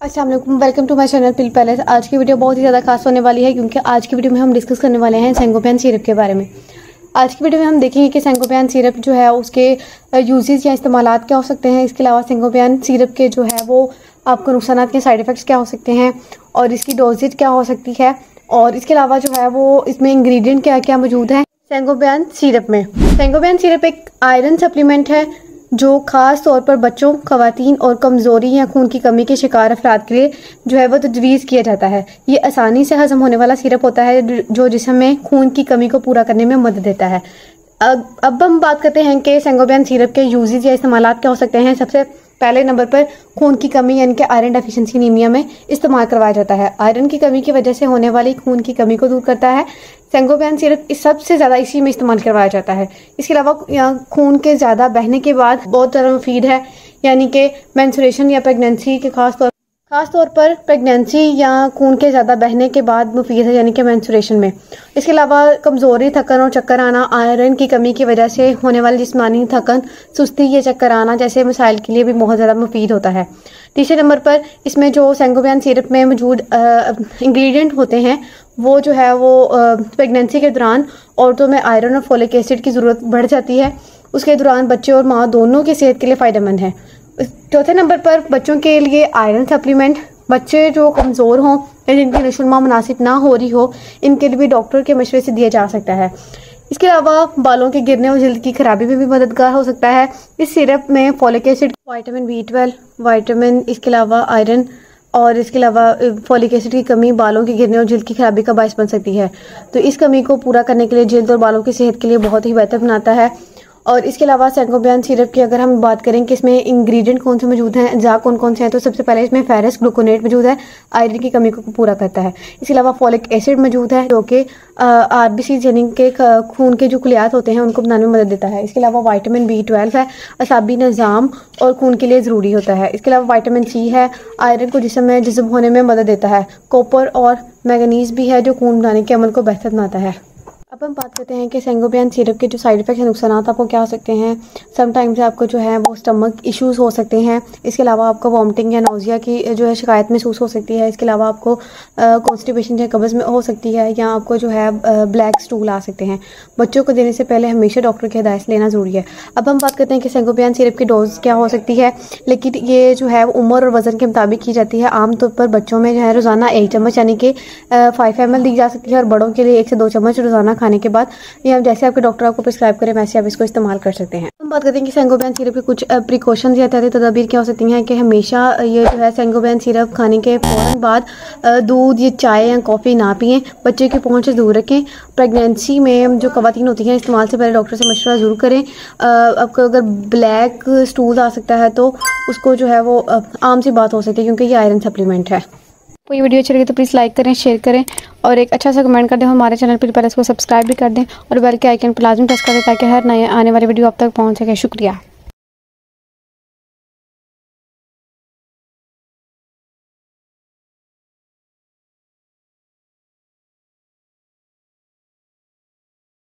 अस्सलाम वालेकुम, welcome to my channel Pill Palace. आज की वीडियो बहुत ही ज़्यादा खास होने वाली है क्योंकि आज की वीडियो में हम डिस्कस करने वाले हैं सेंगोपियन सिरप के बारे में। आज की वीडियो में हम देखेंगे कि सेंगोपियन सिरप जो है उसके यूजेस या इस्तेमालात क्या हो सकते हैं। इसके अलावा सेंगोपियन सिरप के जो है वो आपको नुकसान के साइड इफ़ेक्ट्स क्या हो सकते हैं और इसकी डोजेज क्या हो सकती है, और इसके अलावा जो है वो इसमें इंग्रेडिएंट क्या क्या मौजूद है सेंगोपियन सिरप में। सेंगोपियन सिरप एक आयरन सप्लीमेंट है जो ख़ास तौर पर बच्चों, ख़वातीन और कमज़ोरी या खून की कमी के शिकार अफराद के लिए जो है वो तजवीज़ किया जाता है। ये आसानी से हज़म होने वाला सिरप होता है जो जिस्म में खून की कमी को पूरा करने में मदद देता है। अब हम बात करते हैं कि सेंगोपियन सिरप के यूजेस या इस्तेमालात क्या हो सकते हैं। सबसे पहले नंबर पर खून की कमी यानी कि आयरन डेफिशिएंसी एनीमिया में इस्तेमाल करवाया जाता है। आयरन की कमी की वजह से होने वाली खून की कमी को दूर करता है। सेंगोपियन सिरप सबसे ज़्यादा इसी में इस्तेमाल करवाया जाता है। इसके अलावा खून के ज़्यादा बहने के बाद बहुत ज़्यादा मुफीद है, यानी कि मेंस्ट्रुएशन या प्रेगनेंसी के खास तौर पर प्रेगनेंसी या खून के ज़्यादा बहने के बाद मुफीद है, यानी कि मेंस्ट्रुएशन में। इसके अलावा कमज़ोरी, थकन और चक्कर आना, आयरन की कमी की वजह से होने वाली जिस्मानी थकन, सुस्ती या चक्कर आना जैसे मसाइल के लिए भी बहुत ज़्यादा मुफीद होता है। तीसरे नंबर पर इसमें जो सेंगोपियन सिरप में मौजूद इंग्रेडिएंट होते हैं वो जो है वो प्रेगनेंसी के दौरान औरतों में आयरन और फोलिक एसिड की ज़रूरत बढ़ जाती है। उसके दौरान बच्चे और माँ दोनों की सेहत के लिए फ़ायदेमंद है। चौथे नंबर पर बच्चों के लिए आयरन सप्लीमेंट, बच्चे जो कमज़ोर हों या जिनकी नशोनुमा मुनासिब ना हो रही हो, इनके लिए भी डॉक्टर के मशवरे से दिया जा सकता है। इसके अलावा बालों के गिरने और जल्द की खराबी में भी मददगार हो सकता है। इस सिरप में folic acid, vitamin B12, vitamin, इसके अलावा आयरन और इसके अलावा फोलिक एसिड की कमी बालों के गिरने और जल्द की खराबी का बायस बन सकती है। तो इस कमी को पूरा करने के लिए जल्द और बालों की सेहत के लिए बहुत ही बेहतर बनाता है। और इसके अलावा सेंगोपियन सिरप की अगर हम बात करें कि इसमें इंग्रेडिएंट कौन से मौजूद हैं, अज़ा कौन कौन से हैं, तो सबसे पहले इसमें फेरस ग्लूकोनेट मौजूद है, आयरन की कमी को पूरा करता है। इसके अलावा फोलिक एसिड मौजूद है जो कि RBC यानी कि खून के जो खलियात होते हैं उनको बनाने में मदद देता है। इसके अलावा विटामिन B12 है, असाबी निज़ाम और खून के लिए ज़रूरी होता है। इसके अलावा विटामिन C है, आयरन को जिस्म में जज़ब होने में मदद देता है। कॉपर और मैंगनीज भी है जो खून बनाने के अमल को बेहतर बनाता है। अब हम बात करते हैं कि सेंगोपियन सिरप के जो साइड इफ़ेक्ट्स हैं, नुकसान आपको क्या हो सकते हैं। समटाइम्स आपको जो है वो स्टमक इश्यूज़ हो सकते हैं। इसके अलावा आपको वॉमिटिंग या नोज़िया की जो है शिकायत महसूस हो सकती है। इसके अलावा आपको कॉन्स्टिपेशन या कब्ज़ में हो सकती है, या आपको जो है ब्लैक स्टूल आ सकते हैं। बच्चों को देने से पहले हमेशा डॉक्टर की हिदायत लेना ज़रूरी है। अब हम बात करते हैं कि सेंगोपियन सिरप की डोज क्या हो सकती है, लेकिन ये जो है उम्र और वज़न के मुताबिक की जाती है। आमतौर पर बच्चों में जो है रोज़ाना 1 चम्मच यानी कि 5 ml दी जा सकती है, और बड़ों के लिए 1 से 2 चम्मच रोज़ाना खाने के बाद, या जैसे आपके डॉक्टर आपको प्रिस्क्राइब करें वैसे आप इसको इस्तेमाल कर सकते हैं। हम बात करते हैं कि सेंगोपियन सिरप के कुछ प्रिकॉशंस या तदाबीर क्या हो सकती हैं कि हमेशा ये जो है सेंगोपियन सिरप खाने के फ़ौरन बाद दूध या चाय या कॉफ़ी ना पिएं। बच्चे की पहुंच से दूर रखें। प्रेगनेंसी में जो ख़वातीन होती हैं इस्तेमाल से पहले डॉक्टर से मशवरा ज़रूर करें। आपको अगर ब्लैक स्टूल आ सकता है तो उसको जो है वो आम सी बात हो सकती है क्योंकि ये आयरन सप्लीमेंट है। तो ये वीडियो अच्छी लगी तो प्लीज़ लाइक करें, शेयर करें और एक अच्छा सा कमेंट कर दें। हमारे चैनल पिल पैलेस को सब्सक्राइब भी कर दें और बेल के आइकन पर लाजमी प्रेस कर दें ताकि हर नए आने वाली वीडियो आप तक पहुंच सके। शुक्रिया।